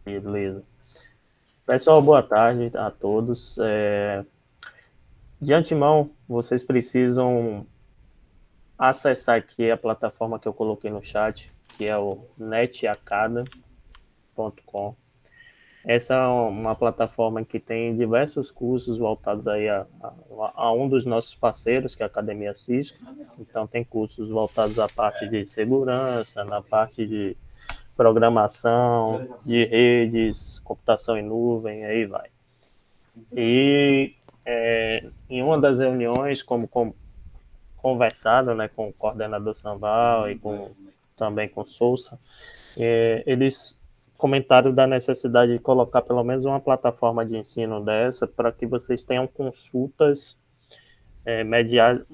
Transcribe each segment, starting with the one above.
Beleza. Pessoal, boa tarde a todos. De antemão, vocês precisam acessar aqui a plataforma que eu coloquei no chat, que é o netacada.com. Essa é uma plataforma que tem diversos cursos voltados aí a um dos nossos parceiros, que é a Academia Cisco. Então, tem cursos voltados à parte de segurança, na parte de programação, de redes, computação em nuvem, aí vai. E em uma das reuniões, como conversado, né, com o coordenador Samval e também com Souza, eles comentaram da necessidade de colocar pelo menos uma plataforma de ensino dessa para que vocês tenham consultas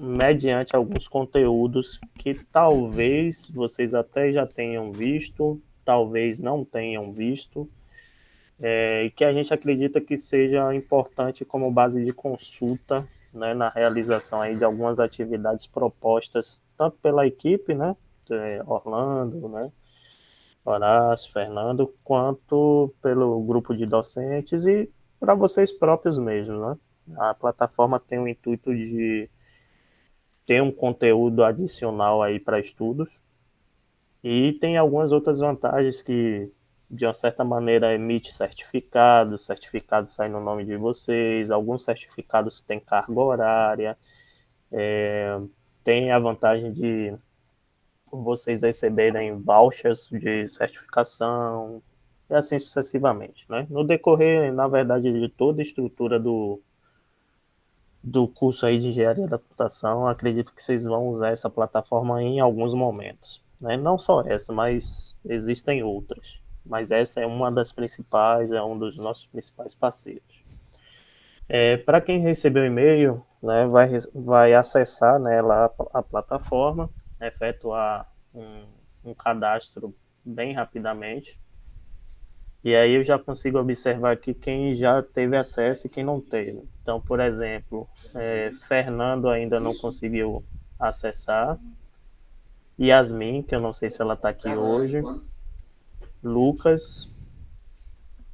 mediante alguns conteúdos que talvez vocês até já tenham visto, talvez não tenham visto, e que a gente acredita que seja importante como base de consulta, né, na realização aí de algumas atividades propostas tanto pela equipe, né, Orlando, né, Horácio, Fernando, quanto pelo grupo de docentes e para vocês próprios mesmo, né? A plataforma tem o intuito de ter um conteúdo adicional aí para estudos e tem algumas outras vantagens que, de uma certa maneira, emite certificados, certificados saem no nome de vocês, alguns certificados têm carga horária, tem a vantagem de vocês receberem vouchers de certificação, e assim sucessivamente, né? No decorrer, na verdade, de toda a estrutura do curso aí de engenharia da computação, acredito que vocês vão usar essa plataforma em alguns momentos, né? Não só essa, mas existem outras. Mas essa é uma das principais, é um dos nossos principais parceiros. Para quem recebeu o e-mail, né, vai acessar, né, lá a plataforma, efetuar um cadastro bem rapidamente. E aí eu já consigo observar aqui quem já teve acesso e quem não teve. Então, por exemplo, Fernando ainda não conseguiu acessar. Yasmin, que eu não sei se ela está aqui hoje. Lucas,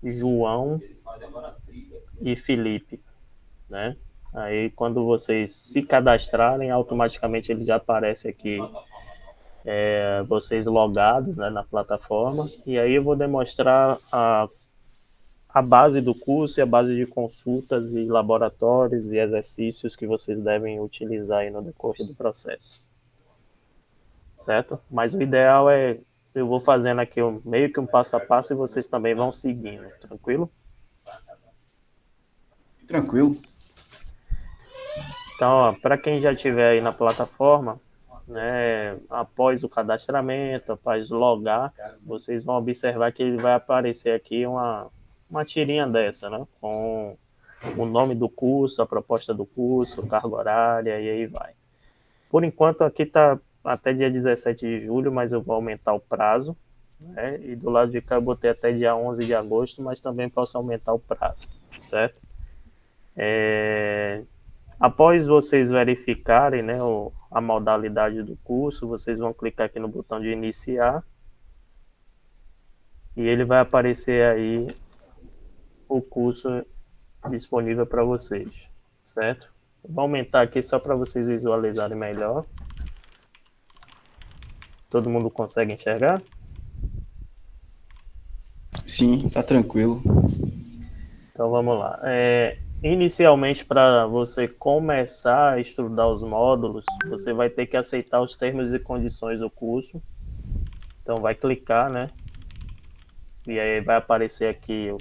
João e Felipe, né? Aí, quando vocês se cadastrarem, automaticamente ele já aparece aqui, vocês logados, né, na plataforma. E aí eu vou demonstrar a base do curso e a base de consultas e laboratórios e exercícios que vocês devem utilizar aí no decorrer do processo, certo? Mas o ideal é, eu vou fazendo aqui meio que um passo a passo e vocês também vão seguindo, tranquilo? Tranquilo. Então, para quem já estiver aí na plataforma, né, após o cadastramento, após logar, vocês vão observar que ele vai aparecer aqui uma tirinha dessa, né, com o nome do curso, a proposta do curso, carga horária e aí vai. Por enquanto aqui está até dia 17 de julho, mas eu vou aumentar o prazo, né? E do lado de cá eu botei até dia 11 de agosto, mas também posso aumentar o prazo, certo? Após vocês verificarem, né, a modalidade do curso, vocês vão clicar aqui no botão de iniciar e ele vai aparecer aí o curso disponível para vocês, certo? Vou aumentar aqui só para vocês visualizarem melhor. Todo mundo consegue enxergar? Sim, tá tranquilo. Então vamos lá. Inicialmente, para você começar a estudar os módulos, você vai ter que aceitar os termos e condições do curso. Então vai clicar, né? E aí vai aparecer aqui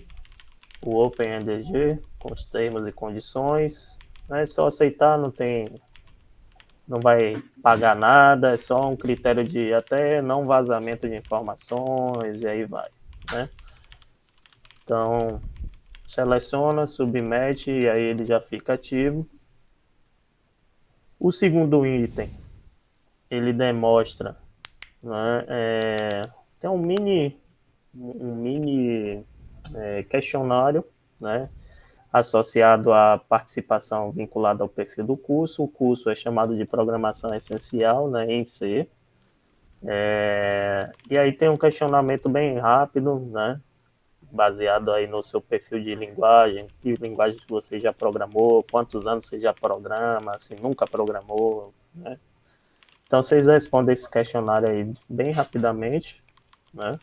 o OpenMDG com os termos e condições. É só aceitar, não vai pagar nada, é só um critério de até não vazamento de informações e aí vai, né? Então seleciona, submete e aí ele já fica ativo. O segundo item, ele demonstra, né, tem um mini questionário, né, associado à participação vinculada ao perfil do curso. O curso é chamado de Programação Essencial, né, em C. E aí tem um questionamento bem rápido, né, baseado aí no seu perfil de linguagem, que linguagem você já programou, quantos anos você já programa, se nunca programou, né? Então vocês respondem esse questionário aí bem rapidamente, né?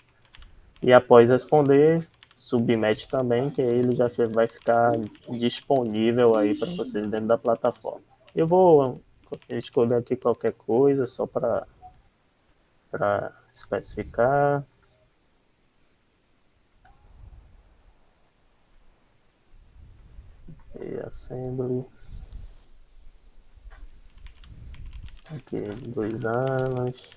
E após responder, submete também, que aí ele já vai ficar disponível aí para vocês dentro da plataforma. Eu vou escolher aqui qualquer coisa só para especificar. E assembly. Aqui, 2 anos.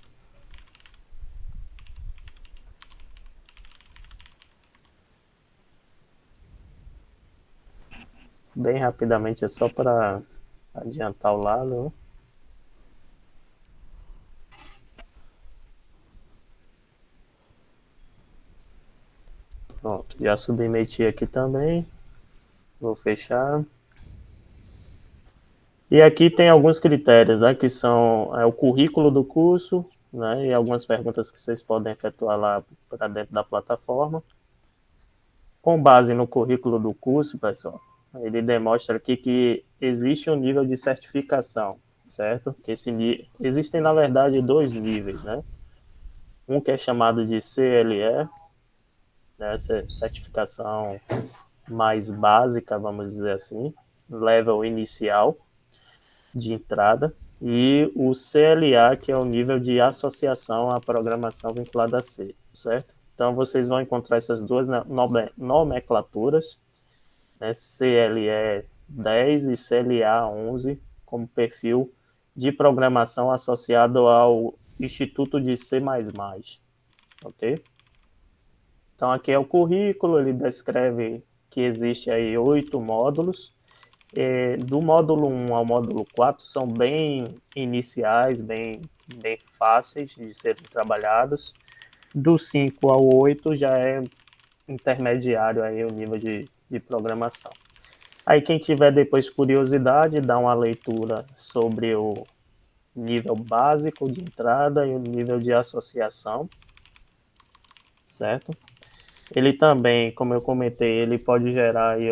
Bem rapidamente, é só para adiantar o lado, né? Pronto, já submeti aqui também. Vou fechar. E aqui tem alguns critérios, né, que são o currículo do curso, né, e algumas perguntas que vocês podem efetuar lá para dentro da plataforma. Com base no currículo do curso, pessoal, ele demonstra aqui que existe um nível de certificação, certo? Existem, na verdade, 2 níveis, né? Um que é chamado de CLE, né, essa certificação mais básica, vamos dizer assim, level inicial de entrada, e o CLA, que é o nível de associação à programação vinculada a C, certo? Então, vocês vão encontrar essas duas nomenclaturas, né, CLE 10 e CLA 11, como perfil de programação associado ao Instituto de C++, ok? Então, aqui é o currículo, ele descreve que existe aí 8 módulos. Do módulo 1 ao módulo 4 são bem iniciais, bem fáceis de serem trabalhados. Do 5 ao 8 já é intermediário aí o nível de programação. Aí quem tiver depois curiosidade, dá uma leitura sobre o nível básico de entrada e o nível de associação, certo? Ele também, como eu comentei, ele pode gerar aí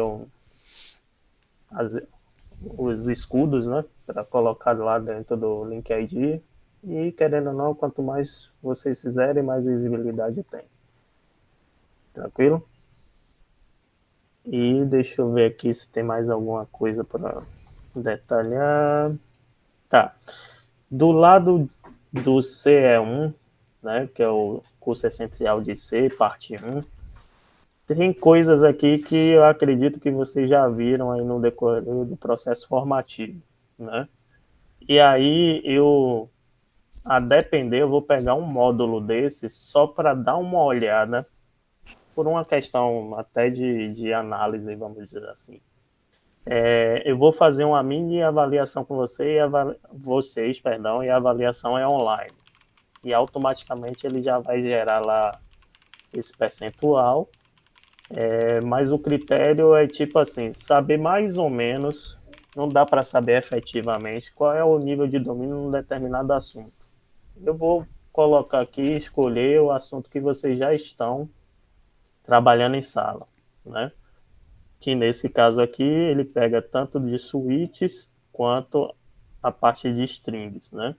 os escudos, né, para colocar lá dentro do Link ID. E querendo ou não, quanto mais vocês fizerem, mais visibilidade tem. Tranquilo? E deixa eu ver aqui se tem mais alguma coisa para detalhar. Tá. Do lado do CE1, né, que é o curso essencial de C, parte 1, tem coisas aqui que eu acredito que vocês já viram aí no decorrer do processo formativo, né? E aí a depender, eu vou pegar um módulo desse só para dar uma olhada, por uma questão até de análise, vamos dizer assim. Eu vou fazer uma mini avaliação com vocês, perdão, e a avaliação é online. E automaticamente ele já vai gerar lá esse percentual, mas o critério é tipo assim, saber mais ou menos, não dá para saber efetivamente qual é o nível de domínio num determinado assunto. Eu vou colocar aqui, escolher o assunto que vocês já estão trabalhando em sala, né? Que nesse caso aqui ele pega tanto de switches quanto a parte de strings, né?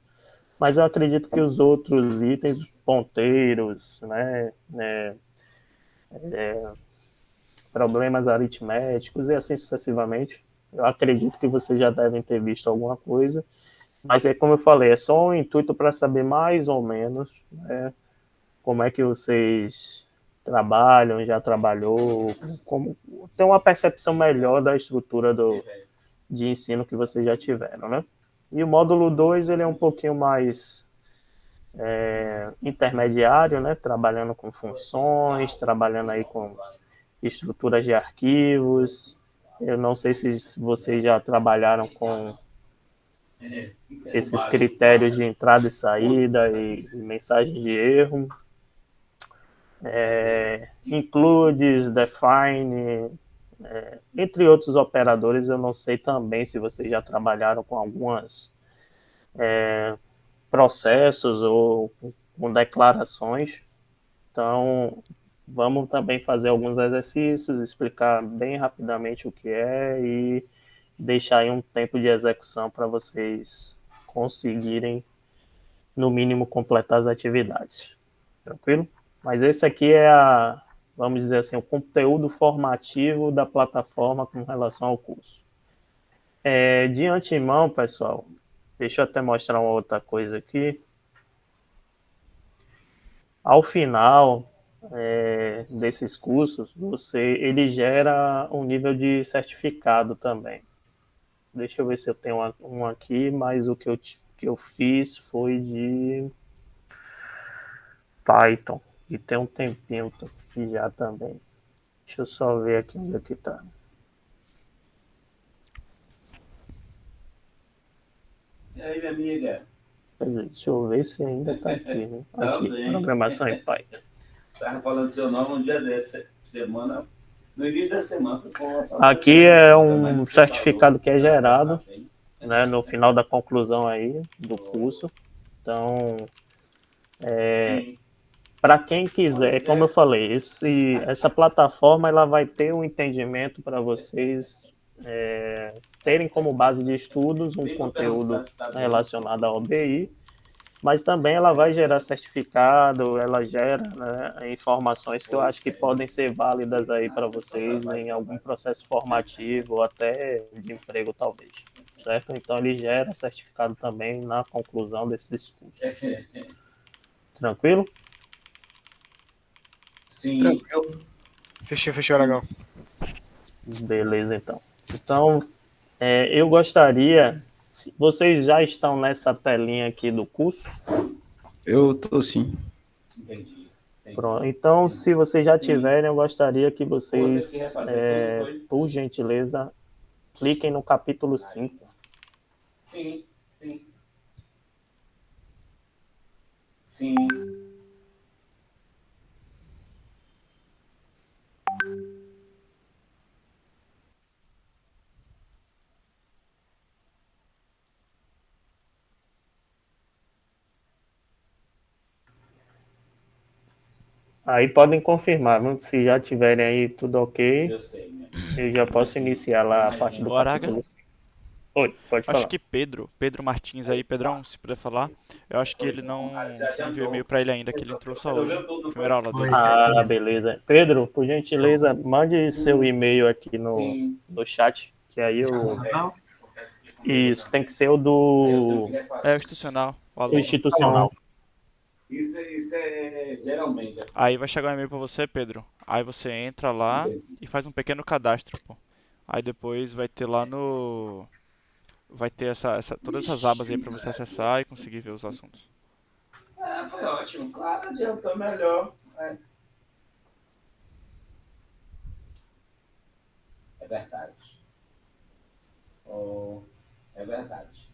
Mas eu acredito que os outros itens, ponteiros, né, problemas aritméticos e assim sucessivamente, eu acredito que vocês já devem ter visto alguma coisa. Mas é como eu falei, é só um intuito para saber mais ou menos, né, como é que vocês trabalham, já trabalhou, como ter uma percepção melhor da estrutura de ensino que vocês já tiveram, né? E o módulo 2 ele é um pouquinho mais intermediário, né? Trabalhando com funções, trabalhando aí com estruturas de arquivos. Eu não sei se vocês já trabalharam com esses critérios de entrada e saída e mensagens de erro. Includes, define, entre outros operadores, eu não sei também se vocês já trabalharam com alguns processos ou com declarações. Então, vamos também fazer alguns exercícios, explicar bem rapidamente o que é e deixar aí um tempo de execução para vocês conseguirem, no mínimo, completar as atividades. Tranquilo? Mas esse aqui é vamos dizer assim, o conteúdo formativo da plataforma com relação ao curso. De antemão, pessoal, deixa eu até mostrar uma outra coisa aqui. Ao final desses cursos, ele gera um nível de certificado também. Deixa eu ver se eu tenho um aqui, mas o que eu fiz foi de Python. E tem um tempinho que já também. Deixa eu só ver aqui onde é que tá. E aí, minha amiga? Deixa eu ver se ainda tá aqui, né? Aqui, programação em Python. Tava falando seu nome um dia dessa semana, no início da semana. Aqui é um certificado que é gerado, né, no final da conclusão aí do curso. Então, para quem quiser, como eu falei, essa plataforma ela vai ter um entendimento para vocês terem como base de estudos um conteúdo relacionado à OBI, mas também ela vai gerar certificado, ela gera, né, informações que eu acho que podem ser válidas aí para vocês em algum processo formativo ou até de emprego talvez, certo? Então ele gera certificado também na conclusão desses cursos. Tranquilo? Sim. Tranquilo. Fechou, legal. Beleza, então. Então, eu gostaria. Vocês já estão nessa telinha aqui do curso? Eu tô sim. Entendi. Pronto. Então, se vocês já tiverem, eu gostaria que vocês, por gentileza, cliquem no capítulo 5. Sim, sim. Sim. Aí podem confirmar, viu? Se já tiverem aí tudo ok, Eu sei, né? eu já posso iniciar lá a parte do Ô, Araga, capítulo 5. Oi, pode acho falar. que Pedro Martins aí, Pedrão, se puder falar. Eu acho que ele não, você não enviou e-mail pra ele ainda, que ele entrou só hoje. Primeira aula dele. Ah, beleza. Pedro, por gentileza, mande seu e-mail aqui no chat, que aí eu. Isso, tem que ser o do É o institucional, o o aluno. institucional. Isso é geralmente. Aí vai chegar um e-mail pra você, Pedro. Aí você entra lá e faz um pequeno cadastro, pô. Aí depois vai ter lá no... Vai ter todas essas abas aí pra você acessar e conseguir ver os assuntos. Foi ótimo. Claro, adiantou melhor. É verdade. Oh, é verdade.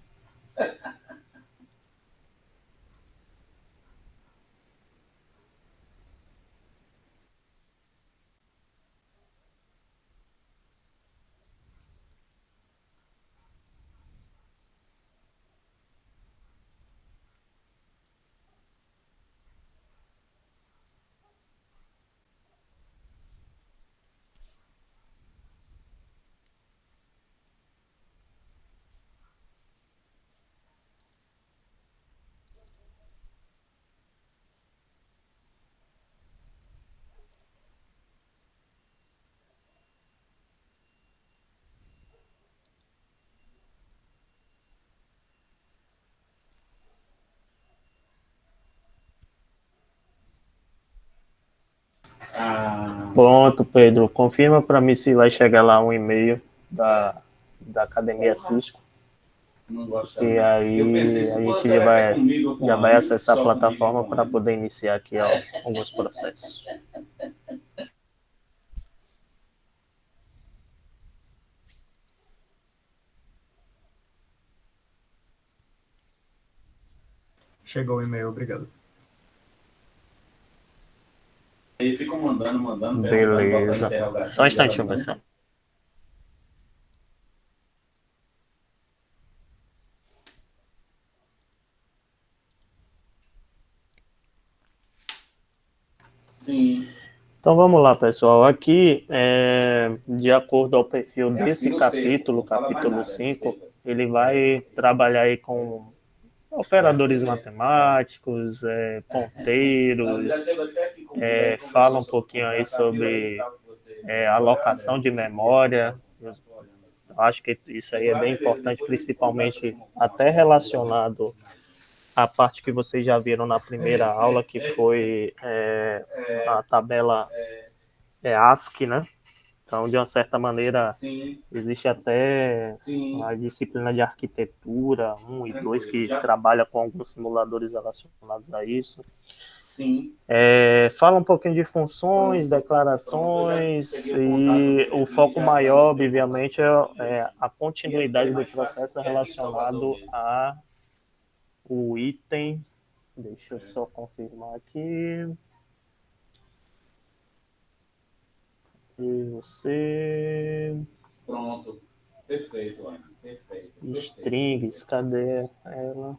Pronto, Pedro. Confirma para mim se vai chegar lá um e-mail da Academia Cisco. Não gosto E aí a gente já vai acessar a plataforma para poder iniciar aqui alguns processos. Chegou o e-mail, obrigado. Ele fica mandando. Beleza. Só um instantinho, pessoal. Sim. Então vamos lá, pessoal. Aqui, de acordo ao perfil desse capítulo, capítulo 5, ele vai trabalhar aí com operadores matemáticos, ponteiros, fala um pouquinho aí sobre alocação de memória. Eu acho que isso aí é bem importante, principalmente até relacionado à parte que vocês já viram na primeira aula, que foi a tabela ASCII, né? Então, de uma certa maneira, existe até a disciplina de arquitetura 1 e 2 que trabalha com alguns simuladores relacionados a isso. Fala um pouquinho de funções, declarações, e o foco maior, obviamente, é a continuidade do processo relacionado a o item. Deixa eu só confirmar aqui. E você. Pronto. Perfeito, Ana. Perfeito. Strings, cadê ela?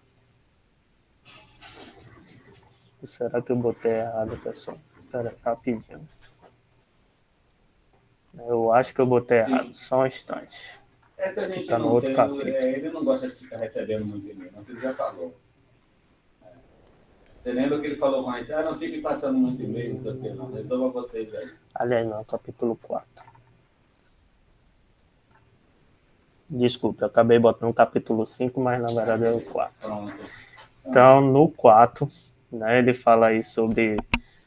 Será que eu botei errado, pessoal? Espera, rapidinho. Eu acho que eu botei errado, só um instante. Essa a gente Tá no não outro tem, capítulo. ele não gosta de ficar recebendo muito e-mail, mas ele já falou. Você lembra que ele falou com a gente, não fique passando muito e-mail, não sei o que, não. Resolva vocês aí. Aliás, não, capítulo 4. Desculpa, eu acabei botando o capítulo 5, mas na verdade é o 4. Pronto. Então, no 4, né, ele fala aí sobre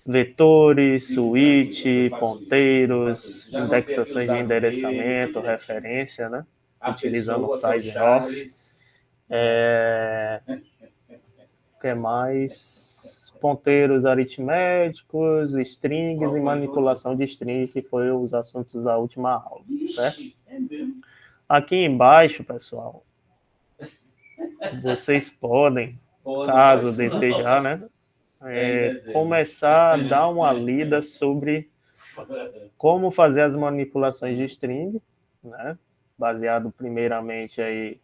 vetores, switch, ponteiros, indexações de endereçamento, referência, né, utilizando o size-off. O que mais? Ponteiros aritméticos, strings e manipulação de strings, que foi os assuntos da última aula, certo? Aqui embaixo, pessoal, vocês podem, caso desejar, né, começar a dar uma lida sobre como fazer as manipulações de string, né, baseado primeiramente aí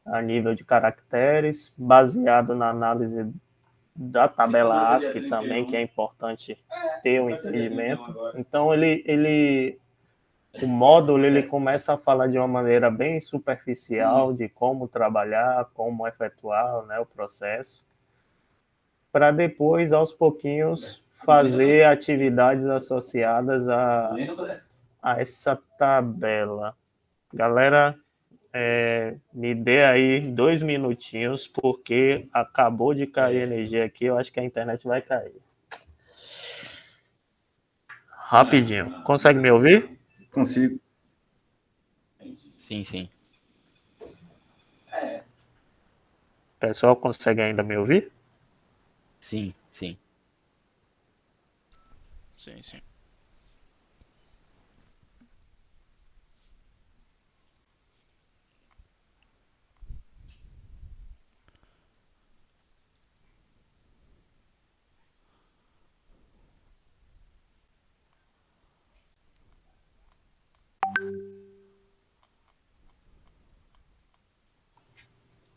a nível de caracteres, baseado na análise da tabela ASCII também, que é importante ter um entendimento. Então, o módulo ele começa a falar de uma maneira bem superficial de como trabalhar, como efetuar, né, o processo, para depois, aos pouquinhos, fazer atividades associadas a essa tabela. Galera, me dê aí 2 minutinhos, porque acabou de cair energia aqui, eu acho que a internet vai cair. Rapidinho. Consegue me ouvir? Consigo. Sim, sim. Pessoal, consegue ainda me ouvir? Sim, sim. Sim, sim.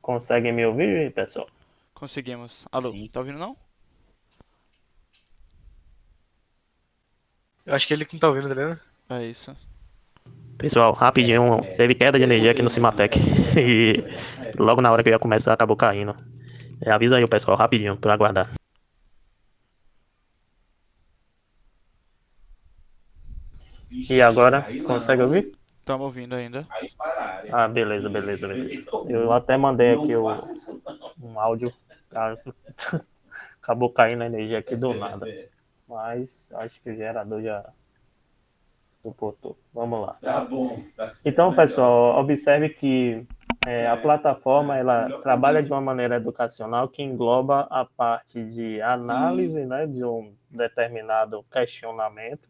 Conseguem me ouvir, pessoal? Conseguimos. Alô, Sim. tá ouvindo não? Eu acho que ele que não tá ouvindo, tá vendo? É isso. Pessoal, rapidinho, teve queda de energia aqui no Cimatec. E logo na hora que eu ia começar, acabou caindo. Avisa aí o pessoal, rapidinho, para aguardar. E agora, consegue ouvir? Estamos ouvindo ainda. Ah, beleza. Eu até mandei aqui um áudio. Acabou caindo a energia aqui do nada. Mas acho que o gerador já suportou. Vamos lá. Tá bom. Então, pessoal, observe que a plataforma ela trabalha de uma maneira educacional que engloba a parte de análise, né, de um determinado questionamento.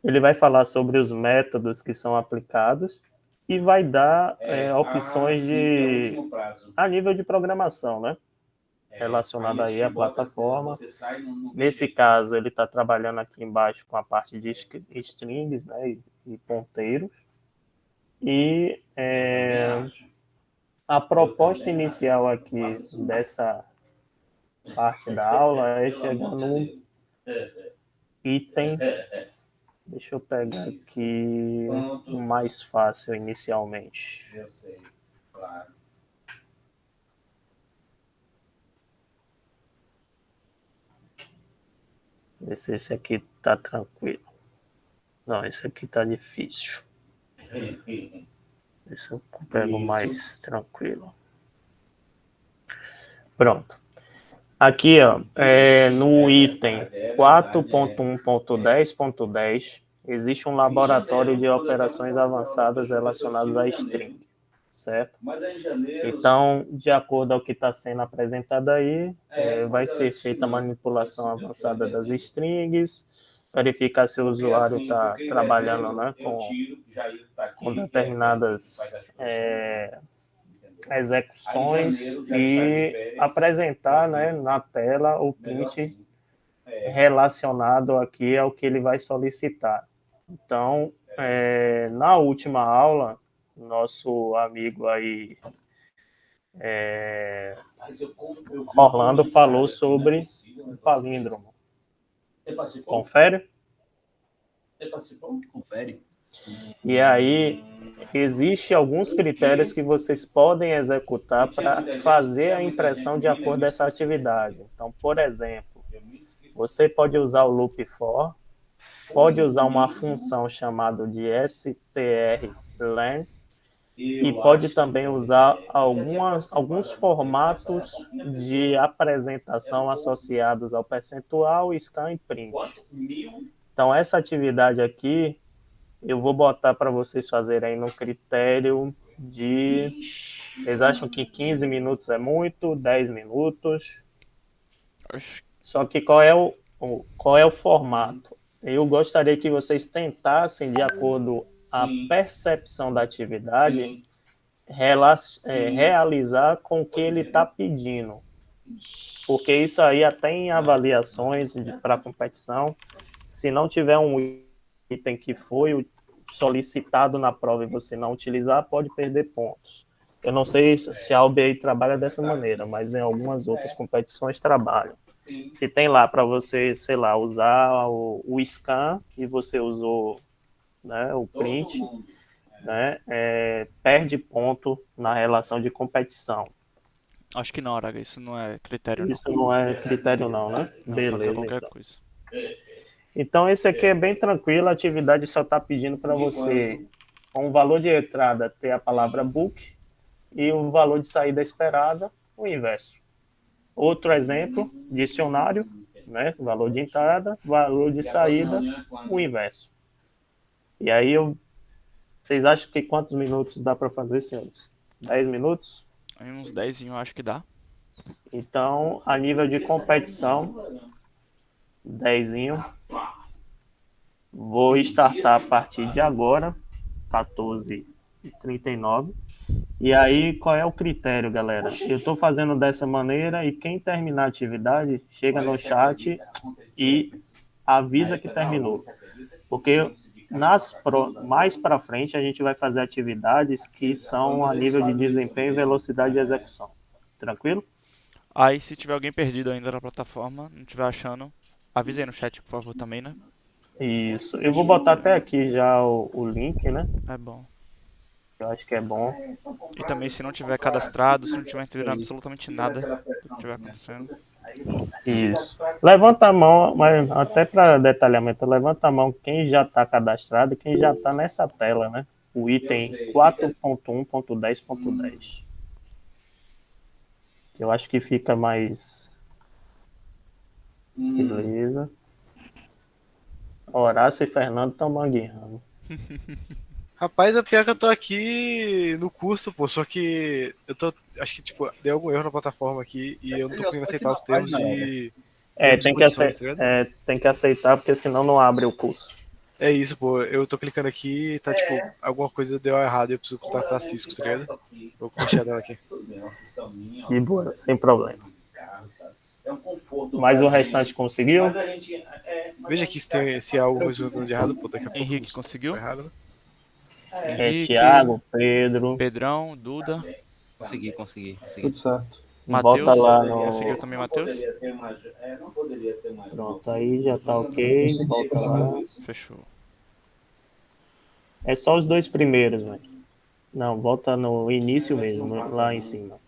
Ele vai falar sobre os métodos que são aplicados e vai dar opções a nível de programação, né? Relacionada aí à plataforma. Nesse caso, ele está trabalhando aqui embaixo com a parte de strings, né, e ponteiros. E a proposta inicial aqui dessa parte da aula é chegar no item. Deixa eu pegar aqui o mais fácil inicialmente. Eu sei, claro. Ver se esse aqui tá tranquilo. Não, esse aqui tá difícil. Esse eu pego mais tranquilo. Pronto. Aqui, ó, no item 4.1.10.10, existe um laboratório de operações avançadas relacionadas a string, certo? Então, de acordo ao que está sendo apresentado aí, vai ser feita a manipulação avançada das strings, verificar se o usuário está trabalhando, né, com determinadas execuções e apresentar, né, na tela o print relacionado aqui ao que ele vai solicitar. Então, na última aula, nosso amigo aí, Orlando, falou sobre o palíndromo. Confere? Confere. E aí, existem alguns critérios que vocês podem executar para fazer a impressão de acordo com essa atividade. Então, por exemplo, você pode usar o loop for, pode usar uma função chamada de strlen e pode também usar alguns formatos de apresentação associados ao percentual, scan e print. Então, essa atividade aqui, eu vou botar para vocês fazerem aí no critério de... Vocês acham que 15 minutos é muito? 10 minutos? Só que qual é o formato? Eu gostaria que vocês tentassem, de acordo com a percepção da atividade, realizar com o que ele está pedindo. Porque isso aí até em avaliações para competição, se não tiver um item que foi solicitado na prova e você não utilizar, pode perder pontos. Eu não sei se a UBI trabalha dessa maneira, mas em algumas outras competições trabalham. Se tem lá para você, sei lá, usar o scan e você usou, né, o print, né, perde ponto na relação de competição. Acho que não, Araga, isso não é critério não. Isso não é critério não, né? Não, beleza, qualquer então. coisa. Então, esse aqui é bem tranquilo, a atividade só está pedindo para você, com o valor de entrada, ter a palavra book e o valor de saída esperada, o inverso. Outro exemplo, dicionário, né? Valor de entrada, valor de saída, o inverso. E aí, vocês acham que quantos minutos dá para fazer, senhores? 10 minutos? Aí uns 10 eu acho que dá. Então, a nível de competição, 10. Vou startar a partir de agora, 14h39. E aí, qual é o critério, galera? Eu estou fazendo dessa maneira e quem terminar a atividade, chega no chat e avisa que terminou. Porque mais para frente a gente vai fazer atividades que são a nível de desempenho e velocidade de execução. Tranquilo? Aí, se tiver alguém perdido ainda na plataforma, não estiver achando, avise aí no chat, por favor, também, né? Isso. Eu vou botar até aqui já o link, né? É bom. Eu acho que é bom. E também, se não tiver cadastrado, se não tiver entendendo absolutamente nada do que estiver acontecendo. Isso. Levanta a mão, mas até para detalhamento, levanta a mão quem já está cadastrado e quem já está nessa tela, né? O item 4.1.10.10. Eu acho que fica mais... Beleza. Horácio e Fernando estão mangueando. Rapaz, é pior que eu tô aqui no curso, pô, só que eu tô, acho que, tipo, deu algum erro na plataforma aqui e eu não tô conseguindo aceitar os termos de... Tem que aceitar, porque senão não abre o curso. É isso, pô, eu tô clicando aqui e tá, tipo, alguma coisa deu errado e eu preciso contatar a Cisco, tá ligado? Vou deixar dela aqui. De boa, sem problema. Mas o restante conseguiu? Veja aqui se há alguma coisa de errado, pô, daqui a pouco. Henrique conseguiu? Tá errado, né? Henrique, Thiago, Pedro. Pedrão, Duda. Consegui. Tudo certo. Volta Matheus, lá quer seguir no. também, Não Matheus? poderia ter mais. Não poderia ter mais. Pronto, aí já tá ok. Volta lá. Fechou. É só os dois primeiros, velho. Não, volta no início mesmo, lá em cima.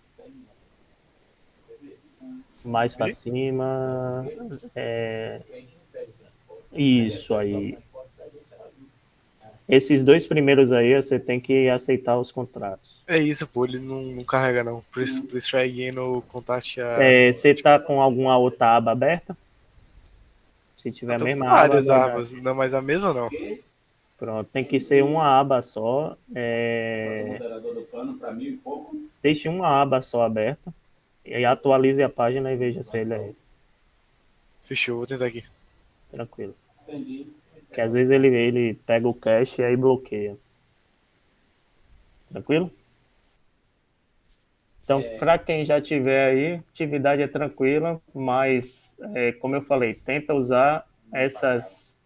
Mais pra Ali? cima. Isso aí. Esses dois primeiros aí, você tem que aceitar os contratos. É isso, pô, ele não carrega não. Please try again no contact a. Você tá com alguma outra aba aberta? Se Eu tiver a tô com mesma aba, várias vai dar. abas, não, mas a mesma não. Pronto, tem que ser uma aba só. Moderador do plano para 1.000 e pouco. Deixe uma aba só aberta. E atualize a página e veja se ele é Fechou, vou tentar aqui. tranquilo. Entendi. Que às vezes ele pega o cache e aí bloqueia. Tranquilo? Então, para quem já tiver aí, atividade é tranquila, mas, como eu falei, tenta usar essas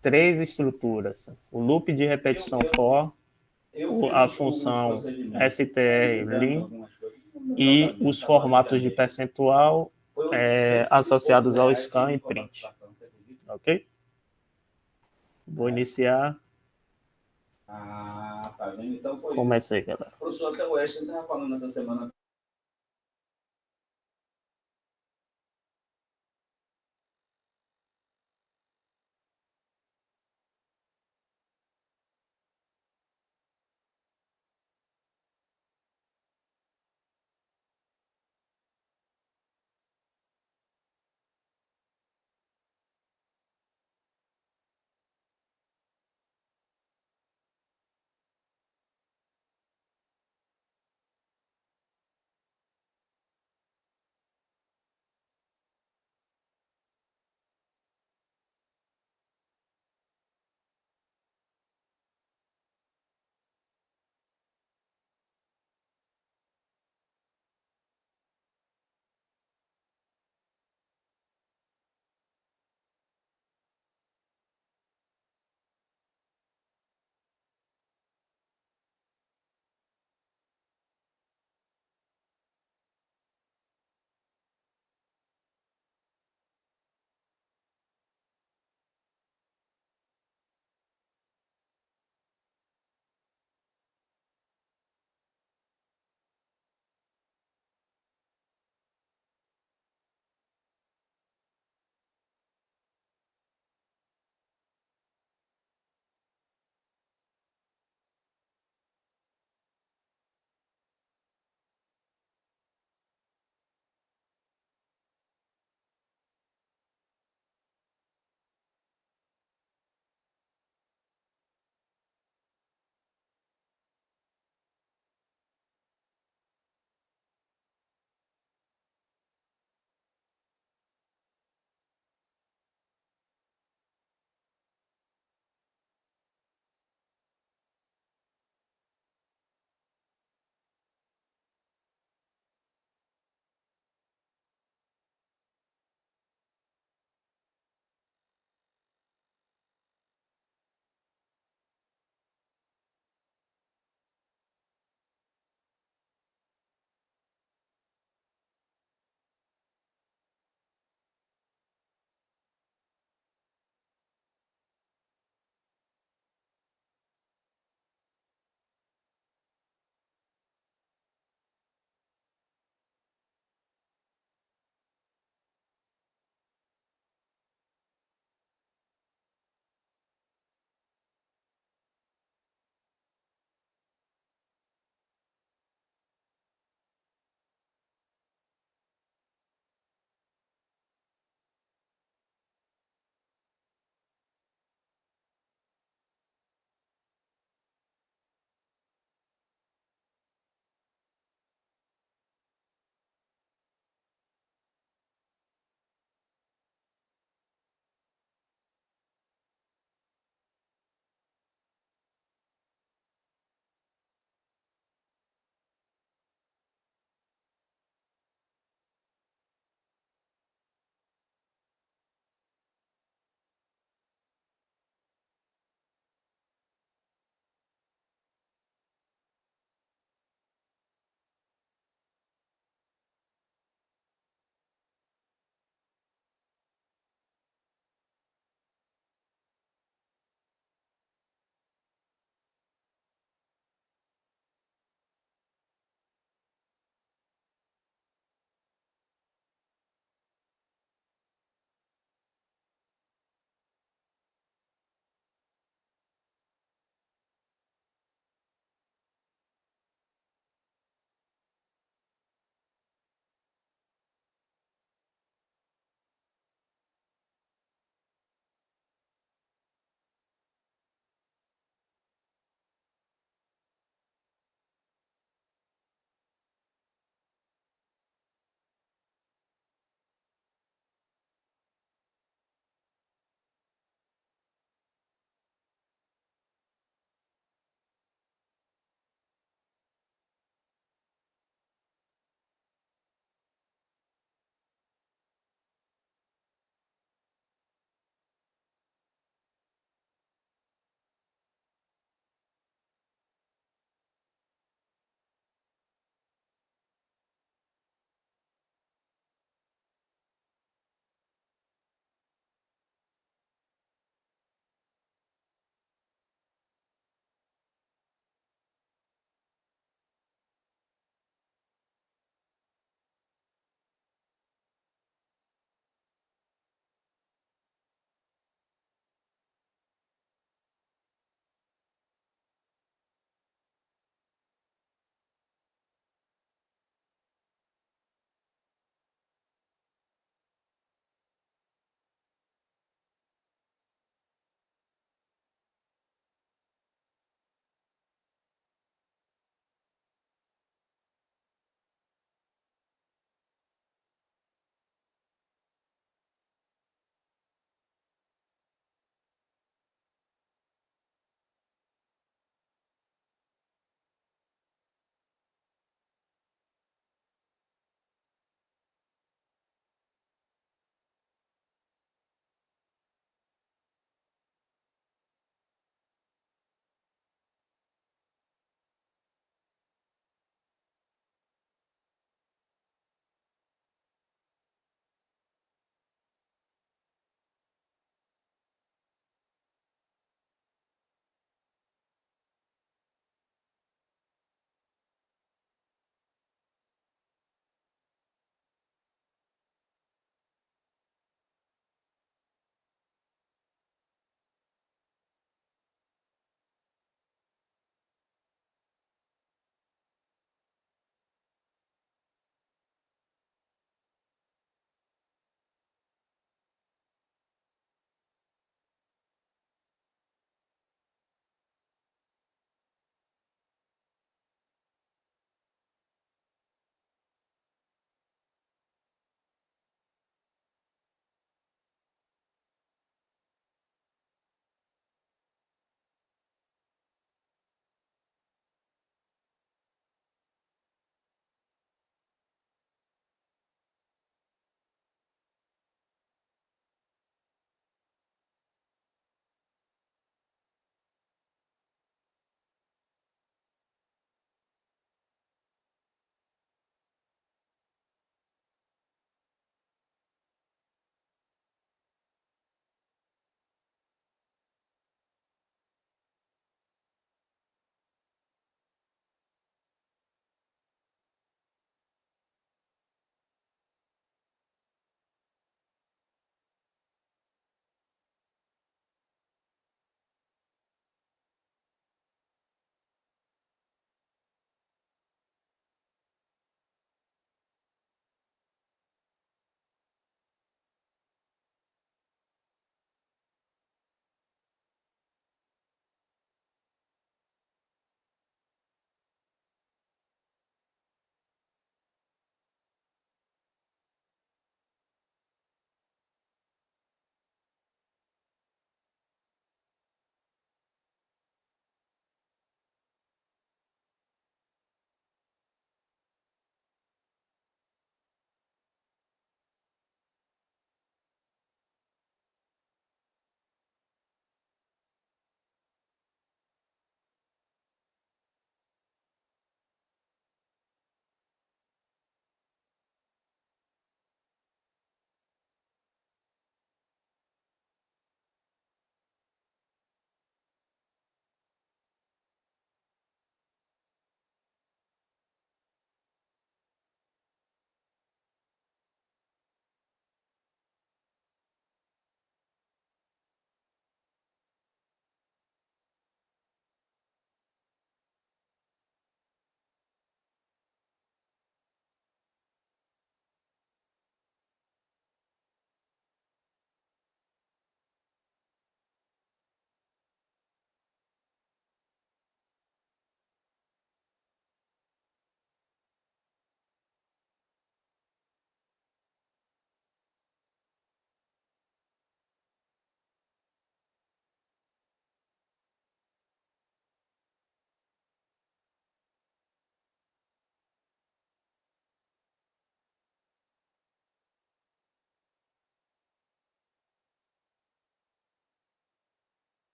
três estruturas. O loop de repetição for, a função strlen e os formatos de percentual associados ao scan e print. Ok? Vou iniciar. Ah, tá vendo? Então foi Comecei, galera. isso. O professor até o Weston estava falando essa semana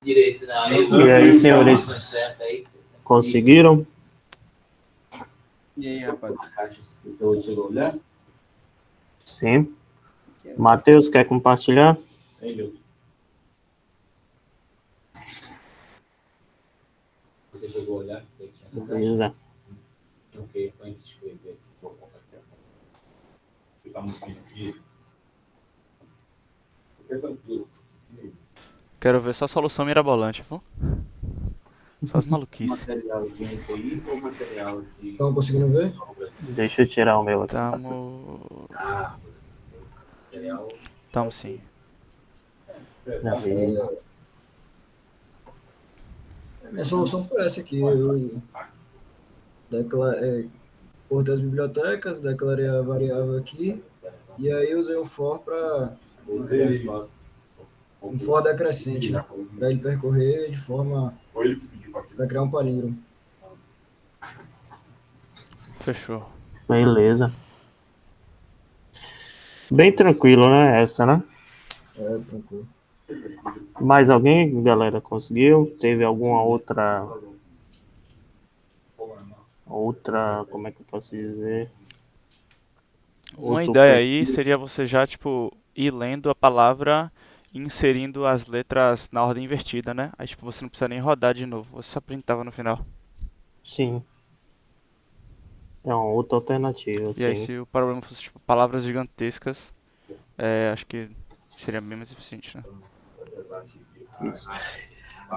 Direito, não. E aí, senhores, conseguiram? E aí, rapaz? A caixa, se você chegou a olhar? Sim. Matheus, quer compartilhar? Aí, Milton. Você chegou a olhar? Beleza. Ok, antes de escrever, vou colocar aqui. Tá muito aqui. Quero ver só a solução mirabolante, pô. Só as maluquices. Material de NPI ou material de. Estão conseguindo ver? Deixa eu tirar o meu aqui. Tamo. Ah, material. Tamo sim. Aí. Minha solução foi essa aqui. Eu cortei as bibliotecas, declarei a variável aqui, e aí usei um for para um for decrescente, né? Para ele percorrer de forma para criar um palíndromo. Fechou. Beleza. Bem tranquilo, né? Essa, né? É, tranquilo. Mais alguém, galera, conseguiu? Teve alguma outra, como é que eu posso dizer? Uma Outro ideia aí perfil. seria você já, tipo, ir lendo a palavra e inserindo as letras na ordem invertida, né? Aí, tipo, você não precisa nem rodar de novo. Você só printava no final. Sim. É uma outra alternativa, E aí, sim. se o problema fosse, tipo, palavras gigantescas, acho que seria bem mais eficiente, né?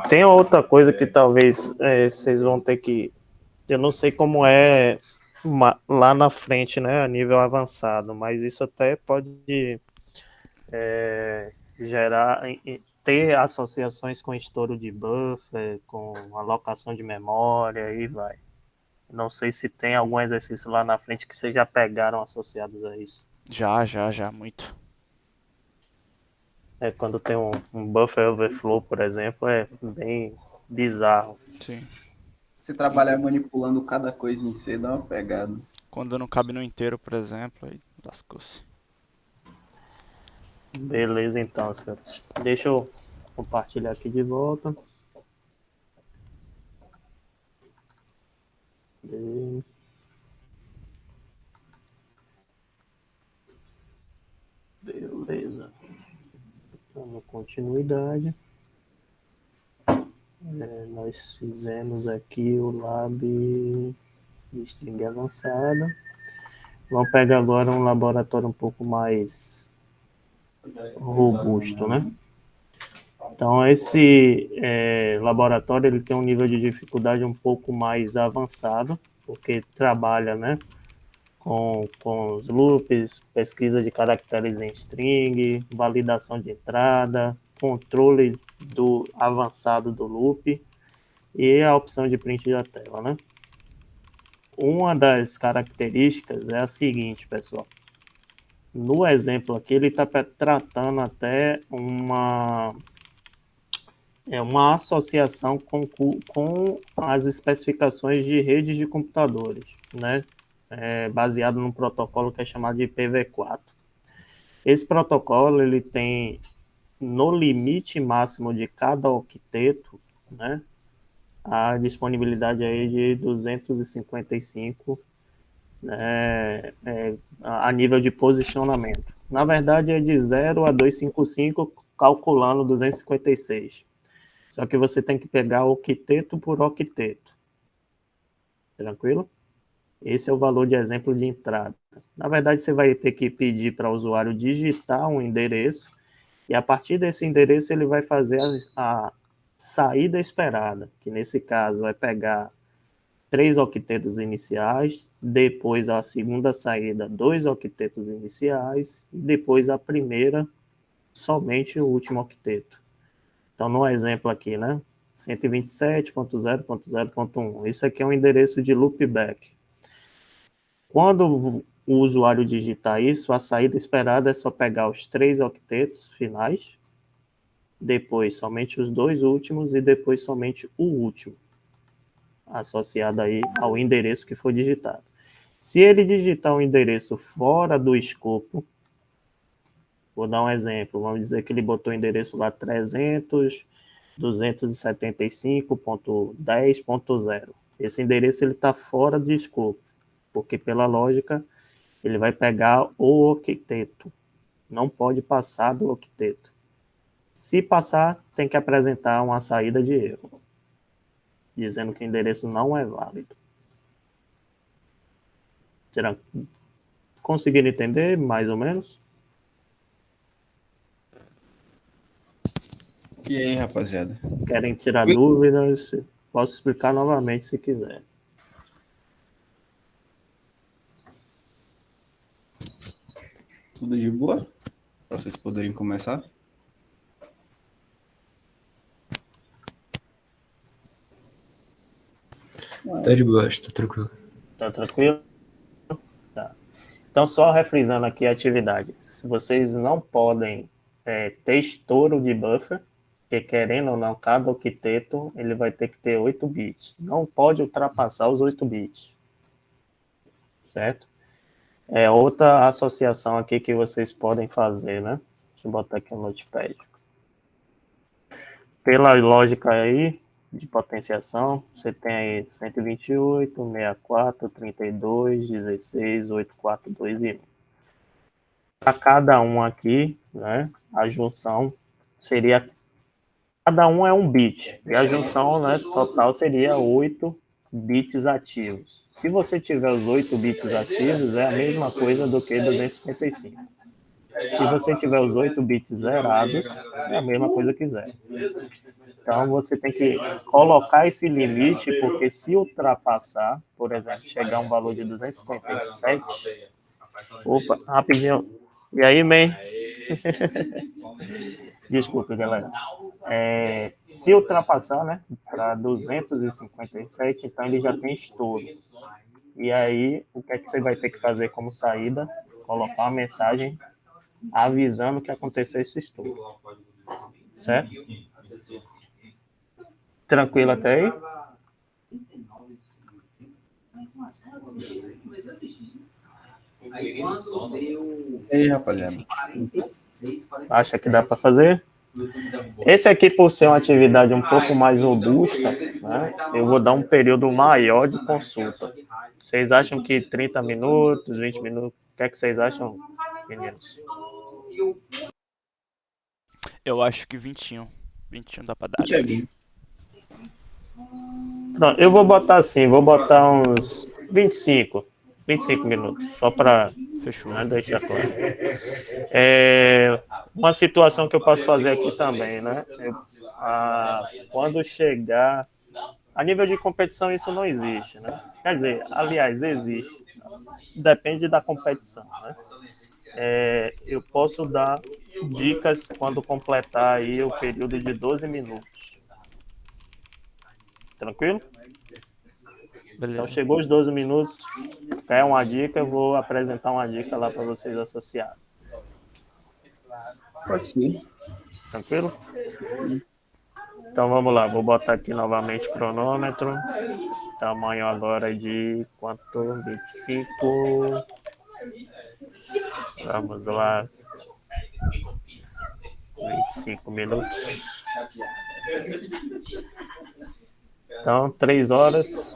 Tem outra coisa que talvez vocês vão ter que. Eu não sei como é lá na frente, né? A nível avançado, mas isso até pode gerar. Ter associações com estouro de buffer, com alocação de memória, e vai. Não sei se tem algum exercício lá na frente que vocês já pegaram associados a isso. Já, muito. Quando tem um buffer overflow, por exemplo, é bem bizarro. Sim. Você trabalhar manipulando cada coisa em C, dá uma pegada. Quando não cabe no inteiro, por exemplo, aí lascou-se. Beleza, então, senhores. Deixa eu compartilhar aqui de volta. Beleza. Dando continuidade. Nós fizemos aqui o lab de string avançada. Vamos pegar agora um laboratório um pouco mais robusto, né? Então, esse laboratório ele tem um nível de dificuldade um pouco mais avançado, porque trabalha, né, com os loops, pesquisa de caracteres em string, validação de entrada, controle avançado do loop e a opção de print da tela, né? Uma das características é a seguinte, pessoal. No exemplo aqui, ele está tratando até uma associação com as especificações de redes de computadores, né? Baseado num protocolo que é chamado de IPv4. Esse protocolo ele tem, no limite máximo de cada octeto, né, a disponibilidade aí de 255, né, a nível de posicionamento. Na verdade, é de 0 a 255, calculando 256. Só que você tem que pegar octeto por octeto. Tranquilo? Esse é o valor de exemplo de entrada. Na verdade, você vai ter que pedir para o usuário digitar um endereço e a partir desse endereço ele vai fazer a saída esperada, que nesse caso vai pegar 3 octetos iniciais, depois a segunda saída, 2 octetos iniciais, e depois a primeira, somente o último octeto. Então, no exemplo aqui, né? 127.0.0.1. Isso aqui é um endereço de loopback. Quando o usuário digitar isso, a saída esperada é só pegar os 3 octetos finais, depois somente os 2 últimos e depois somente o último, associado aí ao endereço que foi digitado. Se ele digitar um endereço fora do escopo, vou dar um exemplo, vamos dizer que ele botou o endereço lá 300 275.10.0. Esse endereço está fora de escopo, porque pela lógica ele vai pegar o octeto. Não pode passar do octeto. Se passar, tem que apresentar uma saída de erro, dizendo que o endereço não é válido. Conseguiram entender, mais ou menos? E aí, rapaziada? Querem tirar dúvidas? Posso explicar novamente se quiser. Tudo de boa? Para vocês poderem começar? Tá de boa, acho que tá tranquilo. Tá tranquilo? Tá. Então, só refrisando aqui a atividade. Se vocês não podem ter estouro de buffer, porque querendo ou não, cada octeto ele vai ter que ter 8 bits. Não pode ultrapassar os 8 bits. Certo? É outra associação aqui que vocês podem fazer, né? Deixa eu botar aqui no Notepad. Pela lógica aí de potenciação, você tem aí 128, 64, 32, 16, 8, 4, 2 e 1. Para cada um aqui, né, a junção seria... Cada um é um bit. E a junção, né, total seria 8 bits ativos. Se você tiver os 8 bits ativos, é a mesma coisa do que 255. Se você tiver os 8 bits zerados, é a mesma coisa que zero. Então, você tem que colocar esse limite, porque se ultrapassar, por exemplo, chegar a um valor de 257... Opa, rapidinho. E aí, man? Desculpe, galera. Se ultrapassar, né, para 257, então ele já tem estouro. E aí, o que é que você vai ter que fazer como saída? Colocar uma mensagem avisando que aconteceu esse estouro. Certo? Tranquilo até aí? E aí, rapaziada? Acha que dá para fazer? Esse aqui, por ser uma atividade um pouco mais robusta, né, eu vou dar um período maior de consulta. Vocês acham que 30 minutos, 20 minutos? O que é que vocês acham, meninos? Eu acho que 21. 21 dá pra dar, Que é eu bom. acho. Não, eu vou botar assim, vou botar uns 25 minutos, só para deixar claro. Uma situação que eu posso fazer aqui também, né? Quando chegar... A nível de competição isso não existe, né? Quer dizer, aliás, existe. Depende da competição, né? Eu posso dar dicas quando completar aí o período de 12 minutos. Tranquilo? Beleza. Então, chegou os 12 minutos, quer uma dica, eu vou apresentar uma dica lá para vocês associarem. Pode ser. Tranquilo? Então, vamos lá. Vou botar aqui novamente o cronômetro. Tamanho agora de quanto? 25. Vamos lá. 25 minutos. Então, 3 horas.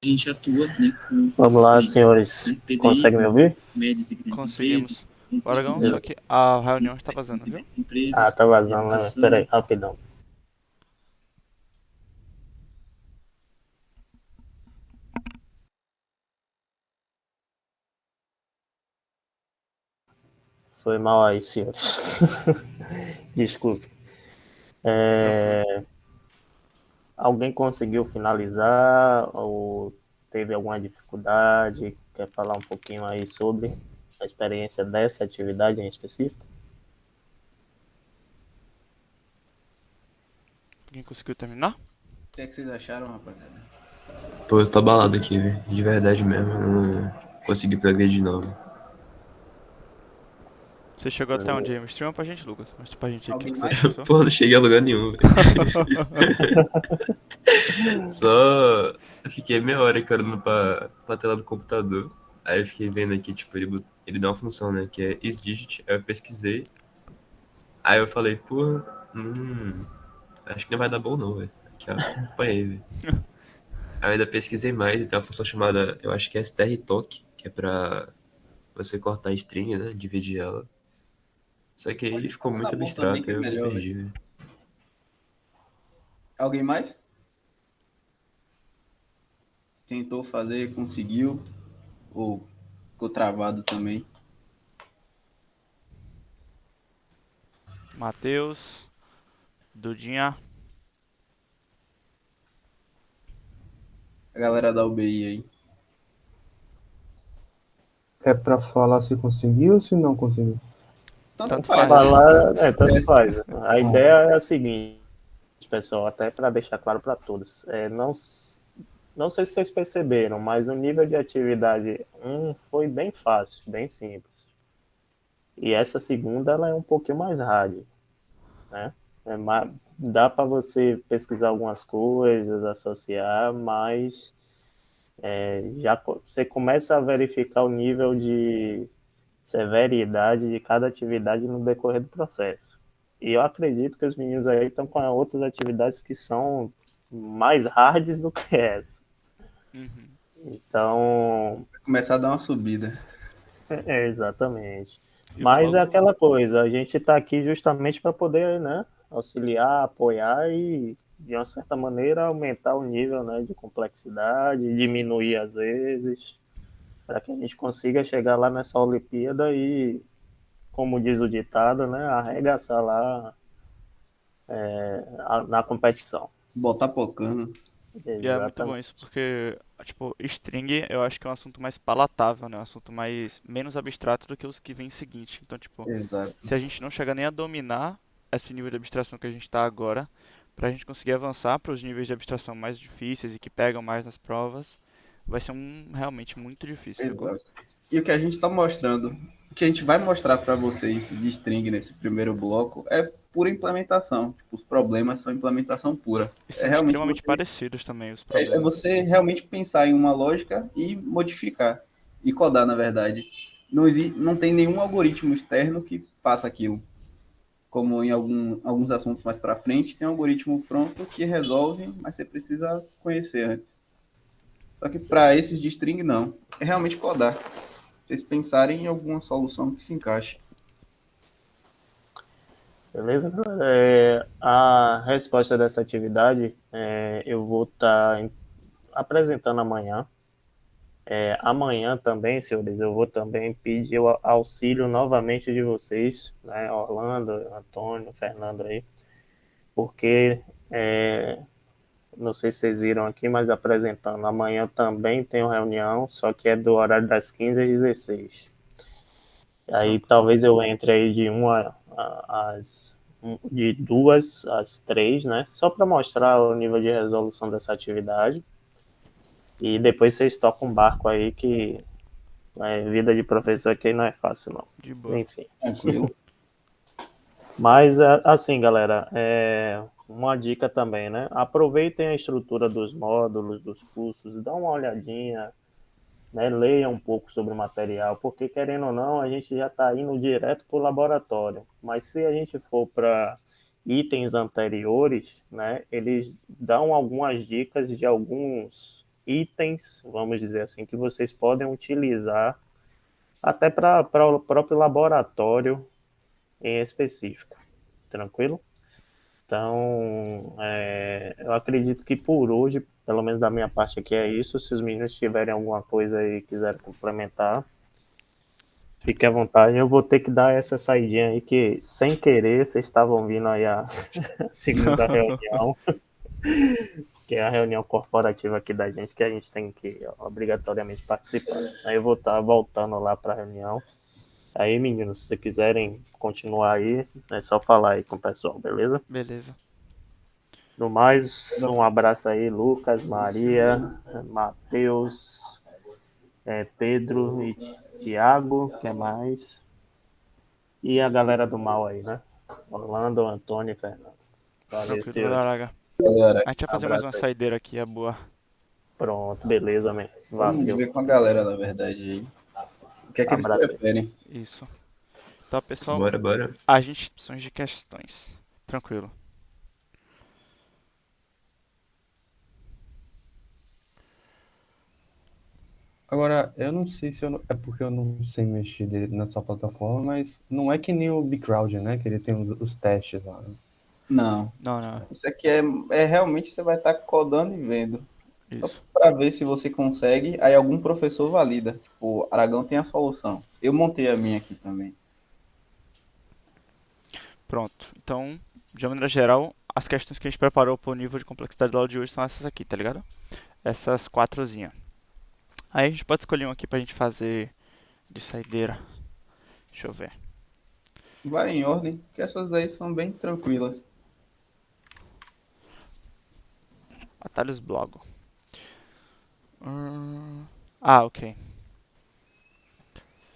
A gente atua, né, com Vamos lá, esses senhores. PDI, Conseguem me ouvir? médias e grandes Conseguimos. empresas, Aragão, Beleza. só que a reunião está vazando, viu? grandes empresas, Ah, tá vazando, né? educação. Espera aí, rapidão. Foi mal aí, senhores. Desculpe. Alguém conseguiu finalizar ou teve alguma dificuldade? Quer falar um pouquinho aí sobre? a experiência dessa atividade em específico? Alguém conseguiu terminar? O que é que vocês acharam, rapaziada? Pô, eu tô abalado aqui, velho. De verdade mesmo. Eu não consegui progredir de novo. Você chegou até onde aí? Streama pra gente, Lucas. Mostra pra gente aí o que Alguém que você mais? pensou. Pô, não cheguei a lugar nenhum, velho. Só eu fiquei meia hora encarando pra tela do computador. Aí eu fiquei vendo aqui, tipo, ele dá uma função, né? Que é isDigit. Aí eu pesquisei. Aí eu falei, pô, acho que não vai dar bom não, velho. Aqui, ó, apanhei, velho. Aí eu ainda pesquisei mais e tem uma função chamada, eu acho que é strtalk, que é pra você cortar a string, né? Dividir ela. Só que aí ficou Tá muito bom também, abstrato, que aí é eu me melhor, perdi, velho. velho. Alguém mais? Tentou fazer, conseguiu? Ou ficou travado também? Matheus, Dudinha. A galera da UBI aí. É pra falar se conseguiu ou se não conseguiu? Tanto Tanto faz. faz. Tanto faz. A Ah, ideia é a seguinte, pessoal, até para deixar claro para todos. Não sei se vocês perceberam, mas o nível de atividade foi bem fácil, bem simples. E essa segunda ela é um pouquinho mais hard, né? Dá para você pesquisar algumas coisas, associar, mas você começa a verificar o nível de severidade de cada atividade no decorrer do processo. E eu acredito que os meninos aí estão com outras atividades que são mais hards do que essa. Uhum. Então, Vai começar a dar uma subida. exatamente. E Mas é logo. aquela coisa, a gente está aqui justamente para poder, né, auxiliar, apoiar e, de uma certa maneira, aumentar o nível, né, de complexidade, diminuir às vezes, para que a gente consiga chegar lá nessa Olimpíada e, como diz o ditado, né, arregaçar lá na competição. Botar pocando. E é muito bom Exatamente. isso, porque, tipo, string eu acho que é um assunto mais palatável, né? Um assunto menos abstrato do que os que vêm seguinte. Então, tipo, Exato. se a gente não chegar nem a dominar esse nível de abstração que a gente tá agora, pra gente conseguir avançar para os níveis de abstração mais difíceis e que pegam mais nas provas, vai ser realmente muito difícil, sacou? Exato. E o que a gente está mostrando, o que a gente vai mostrar para vocês de string nesse primeiro bloco é pura implementação. Tipo, os problemas são implementação pura. E É são realmente extremamente você, parecidos também os é problemas. você realmente pensar em uma lógica e modificar. E codar, na verdade. Não tem nenhum algoritmo externo que faça aquilo. Como em alguns assuntos mais para frente, tem um algoritmo pronto que resolve, mas você precisa conhecer antes. Só que para esses de string, não. É realmente codar. Vocês pensarem em alguma solução que se encaixe. Beleza, galera? A resposta dessa atividade eu vou estar apresentando amanhã. Amanhã também, senhores, eu vou também pedir o auxílio novamente de vocês, né? Orlando, Antônio, Fernando aí, porque não sei se vocês viram aqui, mas apresentando, amanhã também tenho reunião, só que é do horário das 15 às 16. Aí talvez eu entre aí de 2 às 3, né? Só para mostrar o nível de resolução dessa atividade. E depois vocês tocam um barco aí que vida de professor aqui não é fácil, não. De boa. Enfim. Tranquilo. Mas, assim, galera, uma dica também, né? Aproveitem a estrutura dos módulos, dos cursos, dá uma olhadinha, né? Leia um pouco sobre o material, porque, querendo ou não, a gente já está indo direto para o laboratório. Mas se a gente for para itens anteriores, né? Eles dão algumas dicas de alguns itens, vamos dizer assim, que vocês podem utilizar até para o próprio laboratório em específico. Tranquilo? Então, eu acredito que por hoje, pelo menos da minha parte aqui, é isso. Se os meninos tiverem alguma coisa aí e quiserem complementar, fique à vontade. Eu vou ter que dar essa saidinha aí, que sem querer vocês estavam vindo aí a segunda reunião, que é a reunião corporativa aqui da gente, que a gente tem que obrigatoriamente participar. Aí eu vou estar voltando lá para a reunião. Aí, meninos, se quiserem continuar aí, é só falar aí com o pessoal, beleza? Beleza. No mais, um abraço aí, Lucas, Maria, Matheus, Pedro e Tiago, que é mais? E a galera do mal aí, né? Orlando, Antônio e Fernando. Valeu, Tranquilo, valeu, senhores. Araga. Galera, A gente vai Um fazer mais uma abraço aí. saideira aqui, é boa. Pronto, beleza, man. vamos Valeu. ver com a galera, na verdade, aí. O que é que eles Abraço aí. preferem? Isso. Tá, pessoal? Bora, bora. Agitações de questões. Tranquilo. Agora, eu não sei se é porque eu não sei mexer nessa plataforma, mas não é que nem o Bcrowd, né? Que ele tem os testes lá, né? Não. Não, não. Isso aqui é realmente você vai estar codando e vendo. Só Isso. para ver se você consegue, aí algum professor valida. Tipo, o Aragão tem a solução. Eu montei a minha aqui também. Pronto. Então, de uma maneira geral, as questões que a gente preparou pro nível de complexidade da aula de hoje são essas aqui, tá ligado? Essas quatrozinhas. Aí a gente pode escolher um aqui pra gente fazer de saideira. Deixa eu ver. Vai em ordem, que essas daí são bem tranquilas. Atalhos blog. Ok.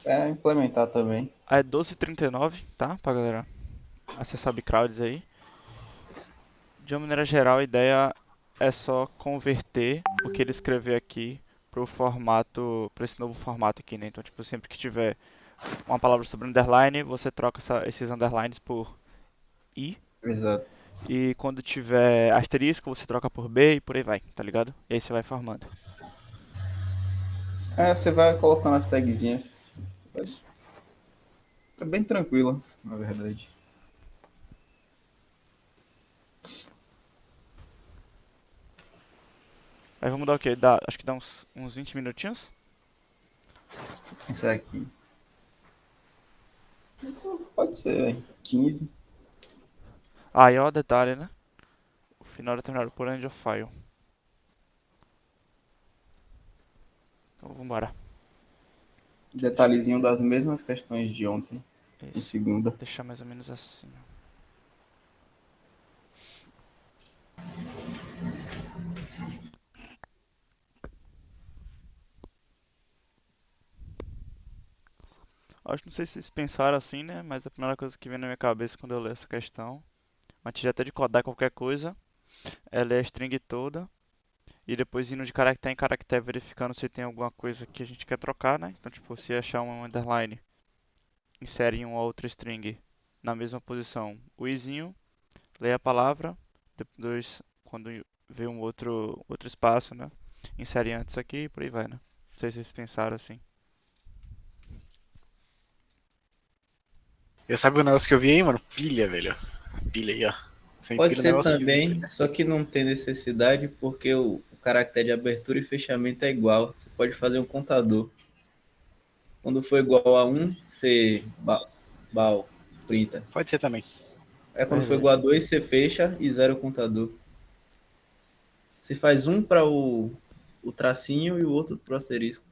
É implementar também. Aí é 12h39, tá? Pra galera acessar Bcrowds aí. De uma maneira geral, a ideia é só converter o que ele escrever aqui pro formato, para esse novo formato aqui, né? Então, tipo, sempre que tiver uma palavra sobre underline, você troca esses underlines por i. Exato. E quando tiver asterisco, você troca por b e por aí vai, tá ligado? E aí você vai formando. Você vai colocando as tagzinhas. Isso. É bem tranquila, na verdade. Aí vamos dar o quê? Acho que dá uns 20 minutinhos? Isso aqui. Pode ser, 15. Ah, e ó, detalhe, né? O final é terminado por end of file. Então vambora. Detalhezinho das mesmas questões de ontem, em Isso. segunda. Deixar mais ou menos assim. Acho que não sei se vocês pensaram assim, né? Mas a primeira coisa que vem na minha cabeça quando eu leio essa questão, antes de até de codar qualquer coisa, é ler a string toda e depois indo de caractere em caractere verificando se tem alguma coisa que a gente quer trocar, né? Então, tipo, se achar um underline, insere em uma outra string na mesma posição o izinho, lê a palavra, depois quando vê um outro espaço, né? Insere antes aqui e por aí vai, né? Não sei se vocês pensaram assim. Eu sabe o negócio que eu vi aí, mano? Pilha, velho. Pilha aí, ó. Sem Pode pilha o ser negócio sem também, pilha. só que não tem necessidade porque o caractere de abertura e fechamento é igual. Você pode fazer um contador. Quando for igual a 1, você printa. Pode ser também. Quando for igual a Verdade. 2, você fecha e zera o contador. Você faz um para o tracinho e o outro para o asterisco.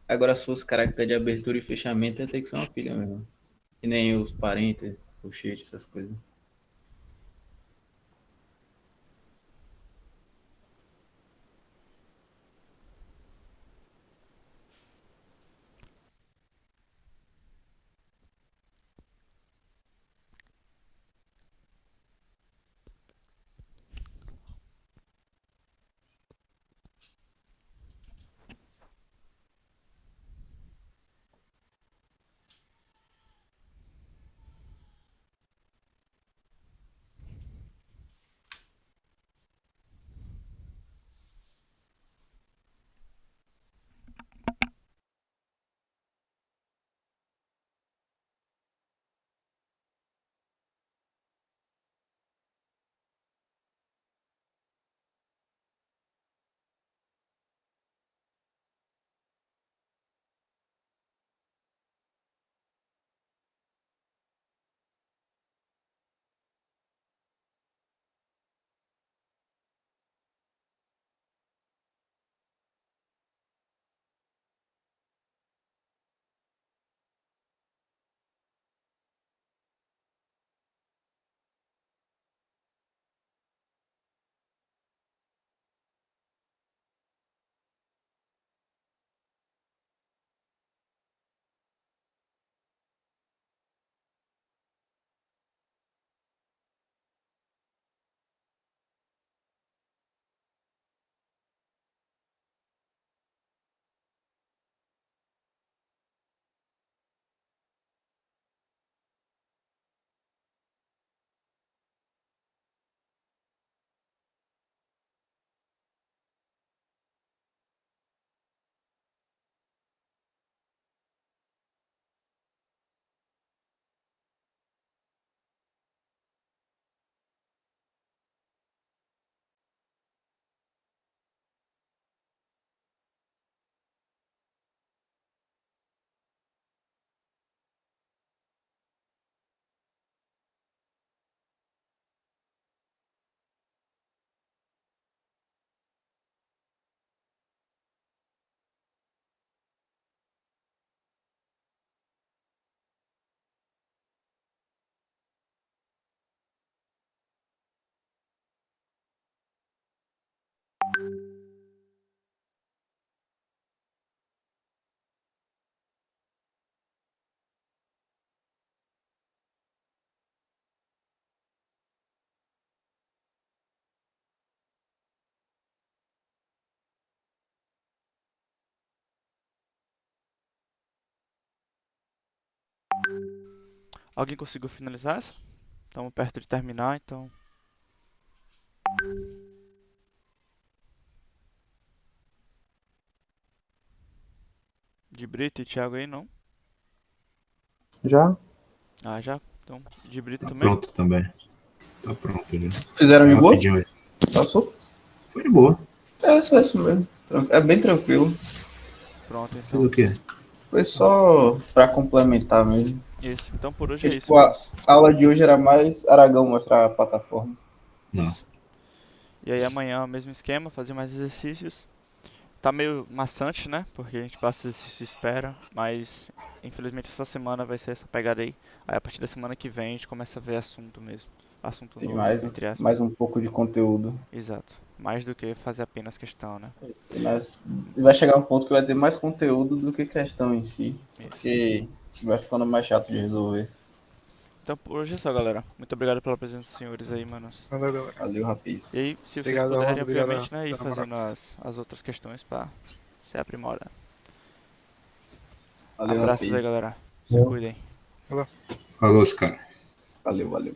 Agora, se fosse caractere de abertura e fechamento, ia ter que ser uma pilha mesmo. Que nem os parênteses, colchete, essas coisas. Alguém conseguiu finalizar essa? Estamos perto de terminar, então. De Brito e Thiago aí, não? Já? Ah, já? Então, de Brito Tá também? pronto também. Tá pronto, né? Fizeram de boa? Rapidinho aí. Passou? Foi de boa. É, só isso mesmo. É bem tranquilo. Pronto, Fez então. o quê? Foi só pra complementar mesmo. Isso. Então por hoje é isso, Tipo, a manos. aula de hoje era mais Aragão mostrar a plataforma. Não. Isso. E aí amanhã o mesmo esquema, fazer mais exercícios. Tá meio maçante, né? Porque a gente passa exercício e espera. Mas infelizmente essa semana vai ser essa pegada aí. Aí a partir da semana que vem a gente começa a ver assunto mesmo. Assunto Tem novo, mais, entre aspas. mais um pouco de conteúdo. Exato. Mais do que fazer apenas questão, né? Mas vai chegar um ponto que vai ter mais conteúdo do que questão em si. Isso. Porque vai ficando mais chato de resolver. Então por hoje é só, galera. Muito obrigado pela presença dos senhores aí, manos. Valeu, galera. Valeu, rapaz. E aí, se vocês Obrigado, puderem, Orlando, obrigado obviamente, né, ir pela fazendo moral. as outras questões pra se aprimorar. Valeu, Abraços aí, rapaz. galera. Se Valeu. cuidem. Falou, cara. Valeu, valeu.